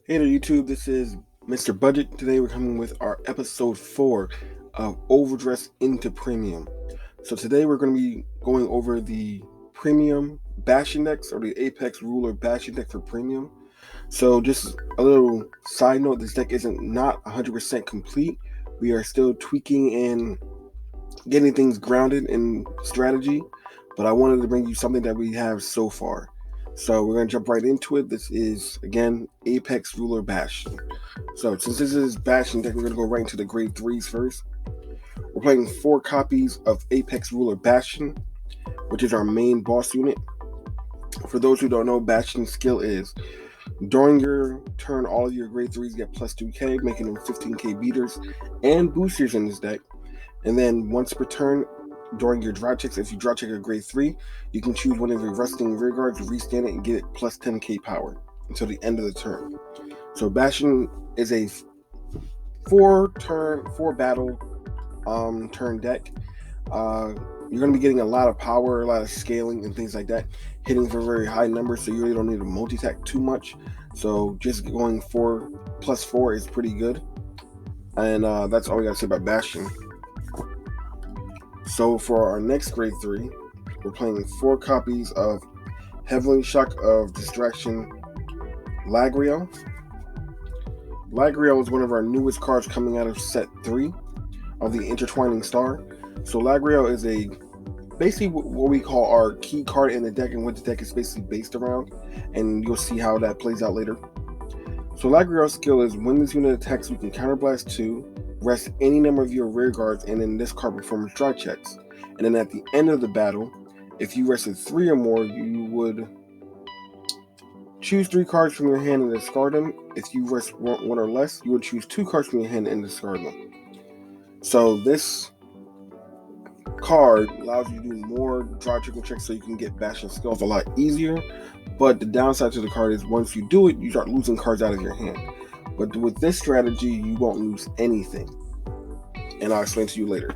Hey there, YouTube. This is Mr. Budget. Today we're coming with our episode 4 of Overdress into Premium. So today we're going to be going over the Premium Bastion decks, or the Apex Ruler Bastion deck for Premium. So just a little side note, this deck isn't not 100% complete. We are still tweaking and getting things grounded in strategy, but I wanted to bring you something that we have so far. So we're going to jump right into it. This is, again, Apex Ruler Bastion. So since this is Bastion deck, we're going to go right into the grade 3s first. We're playing 4 copies of Apex Ruler Bastion, which is our main boss unit. For those who don't know, Bastion's skill is, during your turn, all of your grade 3s get plus 2k, making them 15k beaters and boosters in this deck. And then once per turn, during your draw checks, if you draw check a grade 3, you can choose one of your resting rear guards, restand it, and get it plus 10k power until the end of the turn. So Bastion is a 4 battle turn deck. You're going to be getting a lot of power, a lot of scaling, and things like that, hitting for very high numbers, so you really don't need to multi-attack too much. So just going 4 plus 4 is pretty good. And that's all we got to say about Bastion. So for our next grade 3, we're playing 4 copies of Heavenly Shock of Distraction Lagriel. Lagriel is one of our newest cards coming out of set 3 of the Intertwining Star. So Lagriel is basically what we call our key card in the deck, and what the deck is basically based around, and you'll see how that plays out later. So Lagriel's skill is, when this unit attacks, you can counterblast 2, rest any number of your rear guards, and then this card performs draw checks. And then at the end of the battle, if you rested 3 or more, you would choose 3 cards from your hand and discard them. If you rest 1 or less, you would choose 2 cards from your hand and discard them. So this card allows you to do more draw check checks, so you can get Bastion skills a lot easier. But the downside to the card is, once you do it, you start losing cards out of your hand. But with this strategy, you won't lose anything, and I'll explain to you later.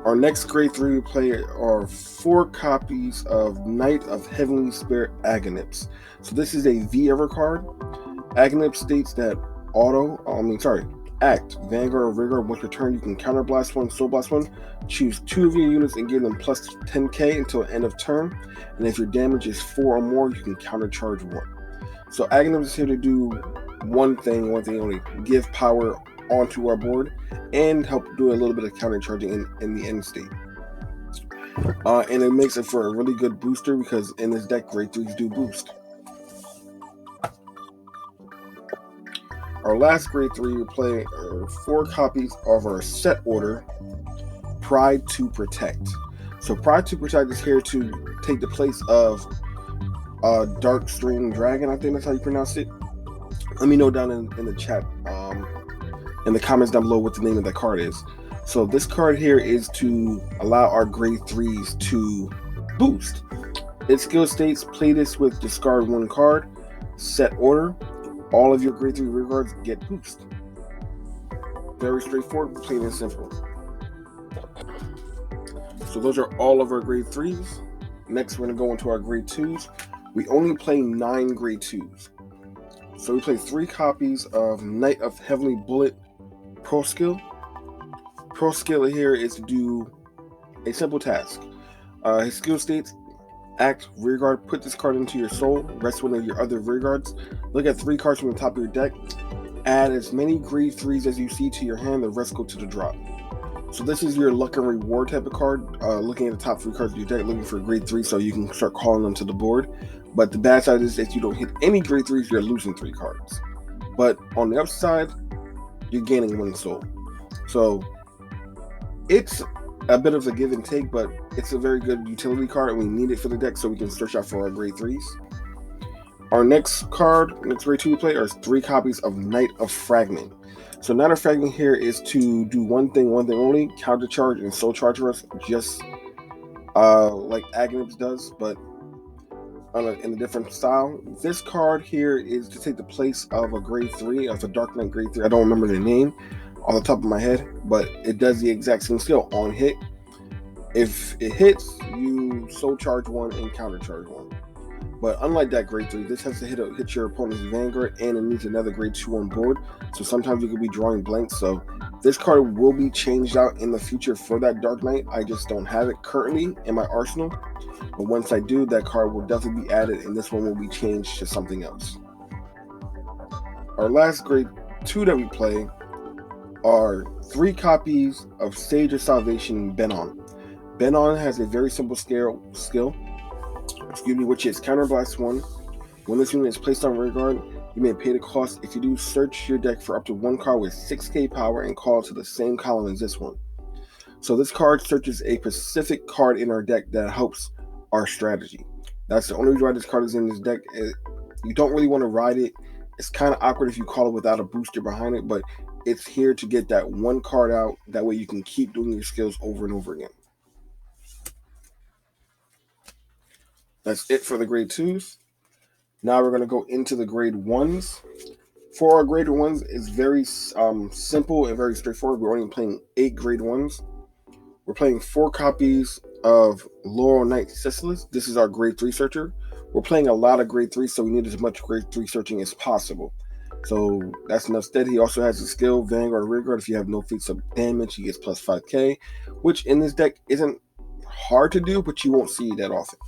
Our next grade 3 we play are 4 copies of Knight of Heavenly Spirit Agonips. So this is a V-Ever card. Agonips states that Act, Vanguard or Rearguard, once per turn, you can counterblast 1, soul blast 1, choose 2 of your units and give them plus 10k until the end of turn, and if your damage is 4 or more, you can countercharge 1. So Agonips is here to do one thing only: give power onto our board and help do a little bit of countercharging in the end state. And it makes it for a really good booster, because in this deck, grade 3s do boost. Our last grade 3 we play are 4 copies of our set order, Pride to Protect. So Pride to Protect is here to take the place of Dark Stream Dragon, I think that's how you pronounce it. Let me know down in the chat, in the comments down below, what the name of that card is. So this card here is to allow our grade 3s to boost. Its skill states, play this with discard 1 card, set order, all of your grade 3 rear guards get boost. Very straightforward, plain and simple. So those are all of our grade 3s. Next, we're going to go into our grade 2s. We only play 9 grade 2s. So we play 3 copies of Knight of Heavenly Bullet Pro Skill. Pro Skill here is to do a simple task. His skill states, Act, Rearguard, put this card into your soul, rest 1 of your other rearguards, look at 3 cards from the top of your deck, add as many grade 3s as you see to your hand, the rest go to the drop. So this is your luck and reward type of card, looking at the top 3 cards of your deck, looking for grade 3, so you can start calling them to the board. But the bad side is that you don't hit any grade 3s, you're losing 3 cards. But on the upside, you're gaining 1 soul. So it's a bit of a give and take, but it's a very good utility card, and we need it for the deck so we can search out for our grade 3s. Our next grade 2 we play, are 3 copies of Knight of Fragment. So Knight of Fragment here is to do one thing only: counter charge and soul charge us, just like Agonips does, but in a different style. This card here is to take the place of a grade 3, of a Dark Knight grade 3. I don't remember the name off the top of my head, but it does the exact same skill on hit. If it hits, you soul charge 1 and counter charge 1. But unlike that grade 3, this has to hit your opponent's Vanguard, and it needs another grade 2 on board. So sometimes you could be drawing blanks. So this card will be changed out in the future for that Dark Knight. I just don't have it currently in my arsenal. But once I do, that card will definitely be added, and this one will be changed to something else. Our last grade 2 that we play are 3 copies of Sage of Salvation Benon. Benon has a very simple skill, which is Counterblast 1. When this unit is placed on rear guard, you may pay the cost. If you do, search your deck for up to 1 card with 6k power and call to the same column as this one. So this card searches a specific card in our deck that helps our strategy. That's the only reason why this card is in this deck. You don't really want to ride it. It's kind of awkward if you call it without a booster behind it, but it's here to get that 1 card out. That way you can keep doing your skills over and over again. That's it for the grade 2s. Now we're going to go into the grade 1s. For our grade 1s, it's very simple and very straightforward. We're only playing 8 grade 1s. We're playing 4 copies of Laurel Knight Sisyphus. This is our grade 3 searcher. We're playing a lot of grade 3, so we need as much grade 3 searching as possible. So that's enough stead. He also has a skill, Vanguard, Rearguard. If you have no feats of damage, he gets plus 5k, which in this deck isn't hard to do, but you won't see it that often.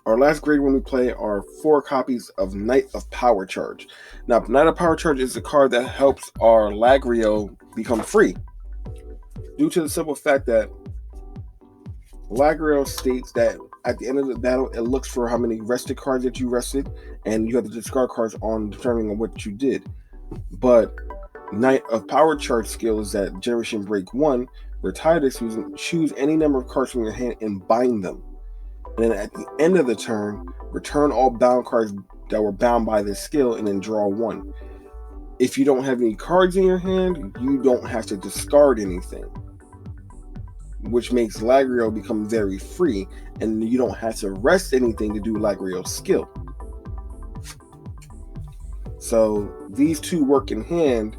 Our last grade when we play are 4 copies of Knight of Power Charge. Now, Knight of Power Charge is a card that helps our Lagrio become free, due to the simple fact that Lagrio states that at the end of the battle, it looks for how many rested cards that you rested, and you have to discard cards on determining what you did. But Knight of Power Charge skill is that Generation Break 1, retire this using, choose any number of cards from your hand and bind them. And then at the end of the turn, return all bound cards that were bound by this skill and then draw 1. If you don't have any cards in your hand, you don't have to discard anything, which makes Lagrio become very free, and you don't have to rest anything to do Lagrio's skill. So these 2 work in hand,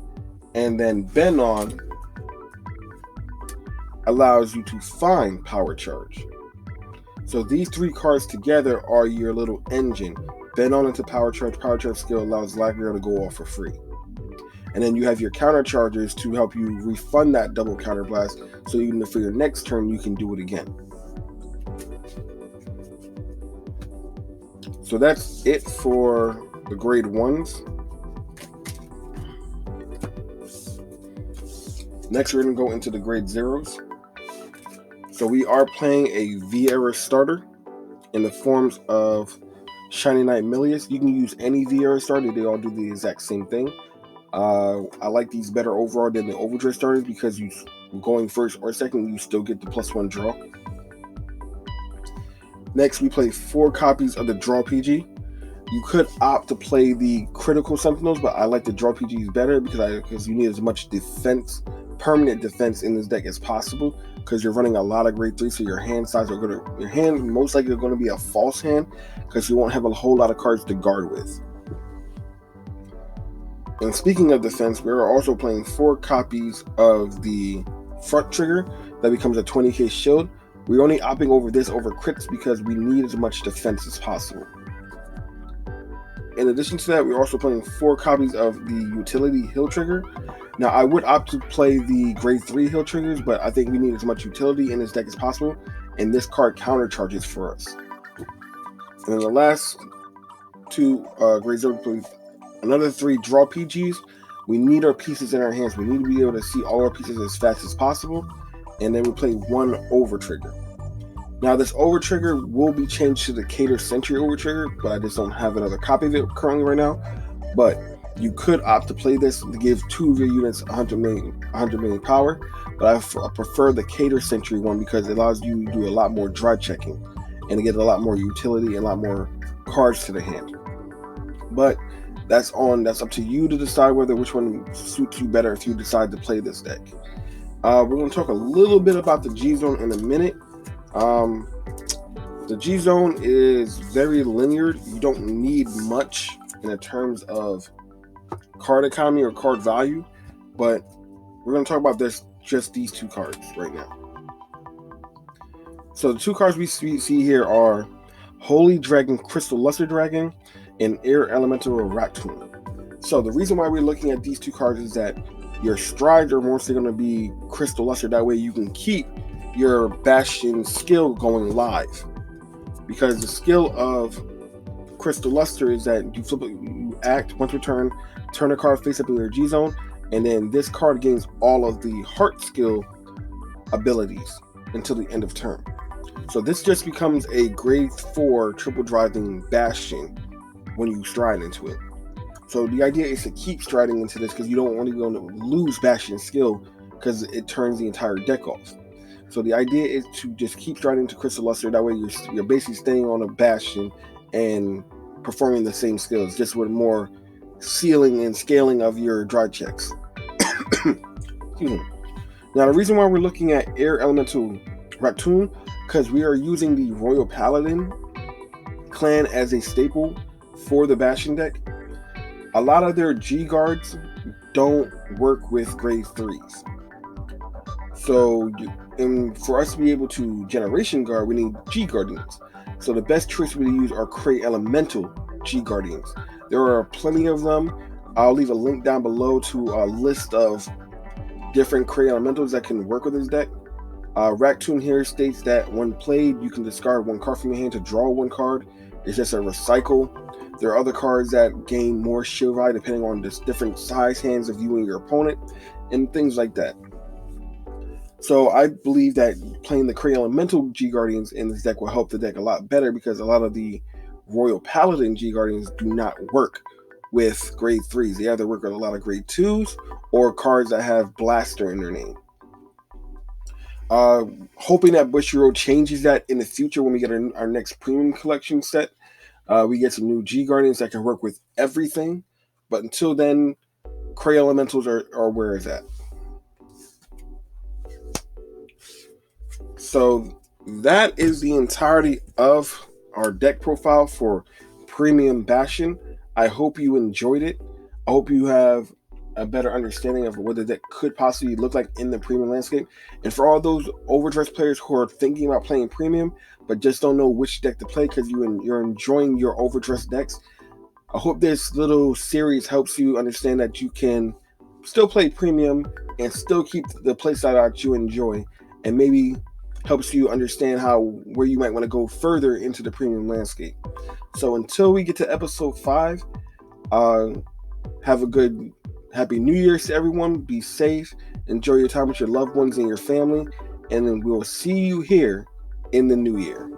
and then Benon allows you to find Power Charge. So these 3 cards together are your little engine. Benon into Power Charge. Power Charge skill allows Lagrio to go off for free. And then you have your counter charges to help you refund that double counter blast, so even for your next turn you can do it again. So that's it for the grade 1s. Next we're going to go into the grade 0s. So we are playing a V-Era starter in the forms of Shiny Knight Milius. You can use any V-Era starter, they all do the exact same thing. I like these better overall than the Overdress starters because you going first or second, you still get the +1 draw. Next, we play 4 copies of the Draw PG. You could opt to play the Critical Sentinels, but I like the Draw PGs better because you need as much defense, permanent defense in this deck as possible, because you're running a lot of grade 3, so your hand size are your hand most likely going to be a false hand because you won't have a whole lot of cards to guard with. And speaking of defense, we're also playing 4 copies of the front trigger that becomes a 20k shield. We're only opting over this over crits because we need as much defense as possible. In addition to that, we're also playing 4 copies of the utility heal trigger. Now, I would opt to play the grade 3 heal triggers, but I think we need as much utility in this deck as possible, and this card counter charges for us. And then the last 2 grade 0, another 3 draw PGs. We need our pieces in our hands. We need to be able to see all our pieces as fast as possible. And then we play 1 over trigger. Now this over trigger will be changed to the Cater Sentry over trigger, but I just don't have another copy of it currently right now. But you could opt to play this to give 2 of your units 100 million power. But I prefer the Cater Sentry one because it allows you to do a lot more dry checking and to get a lot more utility and a lot more cards to the hand. But that's up to you to decide which one suits you better if you decide to play this deck. We're going to talk a little bit about the G-Zone in a minute. The G-Zone is very linear. You don't need much in terms of card economy or card value, but we're going to talk about just these 2 cards right now. So the 2 cards we see here are Holy Dragon Crystal Luster Dragon, and Air Elemental Raccoon. So the reason why we're looking at these two cards is that your strides are mostly going to be Crystal Luster. That way you can keep your Bastion skill going live. Because the skill of Crystal Luster is that you flip it, you act once per turn a card face up in your G zone, and then this card gains all of the heart skill abilities until the end of turn. So this just becomes a grade 4 triple driving Bastion when you stride into it. So the idea is to keep striding into this because you don't want to lose Bastion skill because it turns the entire deck off. So the idea is to just keep striding into Crystal Luster. That way you're basically staying on a Bastion and performing the same skills, just with more sealing and scaling of your drive checks. Excuse me. Now the reason why we're looking at Air Elemental Raccoon, because we are using the Royal Paladin clan as a staple for the Bastion deck. A lot of their G guards don't work with grade 3s. So, and for us to be able to Generation Guard, we need G Guardians. So the best choice we use are Cray Elemental G Guardians. There are plenty of them. I'll leave a link down below to a list of different Cray Elementals that can work with this deck. Raccoon here states that when played, you can discard one card from your hand to draw one card. It's just a recycle. There are other cards that gain more shield value depending on the different size hands of you and your opponent, and things like that. So I believe that playing the Cray Elemental G Guardians in this deck will help the deck a lot better because a lot of the Royal Paladin G Guardians do not work with grade 3s. They either work with a lot of grade 2s or cards that have Blaster in their name. Hoping that Bushiroad changes that in the future when we get our next premium collection set. We get some new G Guardians that can work with everything. But until then, Cray Elementals are where it's at. So that is the entirety of our deck profile for Premium Bastion. I hope you enjoyed it. I hope you have a better understanding of what the deck could possibly look like in the premium landscape. And for all those Overdress players who are thinking about playing premium but just don't know which deck to play because you're enjoying your Overdress decks, I hope this little series helps you understand that you can still play premium and still keep the playstyle that you enjoy, and maybe helps you understand where you might want to go further into the premium landscape. So until we get to episode 5, have a good Happy New Year's to everyone. Be safe. Enjoy your time with your loved ones and your family. And then we'll see you here in the new year.